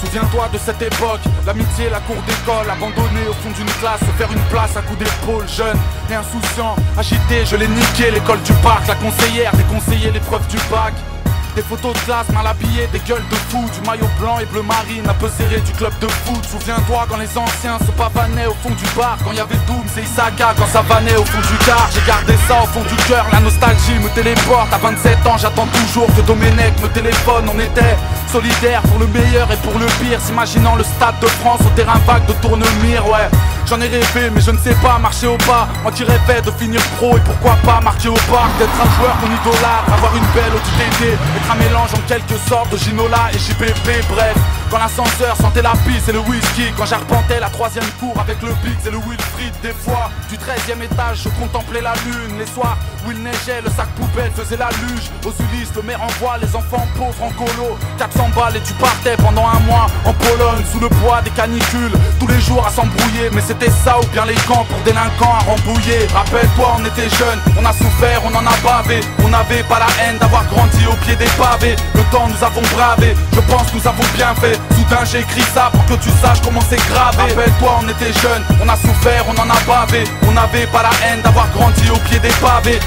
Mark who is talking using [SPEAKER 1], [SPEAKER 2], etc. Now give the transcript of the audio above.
[SPEAKER 1] Souviens-toi de cette époque, l'amitié, la cour d'école, abandonné au fond d'une classe, se faire une place à coups d'épaule, jeune et insouciant, agité, je l'ai niqué, l'école du parc, la conseillère, déconseillé l'épreuve du bac. Des photos de classe mal habillées, des gueules de fou, du maillot blanc et bleu marine, un peu serré du club de foot. Souviens-toi quand les anciens se pavanaient au fond du bar, quand y avait Doom et Isaka, quand ça vannait au fond du car. J'ai gardé ça au fond du cœur, la nostalgie me téléporte. À 27 ans j'attends toujours que Domenech me téléphone. On était solidaires pour le meilleur et pour le pire, s'imaginant le stade de France au terrain vague de Tournemire, ouais. J'en ai rêvé mais je ne sais pas marcher au pas. Moi qui rêvais de finir pro et pourquoi pas marquer au parc, d'être un joueur qu'on idolâtre, avoir une belle OTT, être un mélange en quelque sorte de Ginola et JPP. Bref, quand l'ascenseur sentait la pisse et le whisky, quand j'arpentais la 3ème cour avec le Biggs et le Wilfried. Des fois, du 13ème étage je contemplais la lune. Les soirs où il neigeait, le sac poubelle faisait la luge. Aux Ulysses, le maire envoie les enfants pauvres en colo. 400 balles et tu partais pendant un mois en Pologne, sous le poids des canicules, tous les jours à s'embrouiller. Mais c'était ça ou bien les camps pour délinquants à Rambouillet. Rappelle-toi, on était jeunes, on a souffert, on en a bavé. On n'avait pas la haine d'avoir grandi au pied des pavés. Le temps nous avons bravé, je pense nous avons bien fait. Soudain j'ai écrit ça pour que tu saches comment c'est grave. Rappelle-toi, on était jeunes, on a souffert, on en a bavé. On n'avait pas la haine d'avoir grandi au pied des pavés.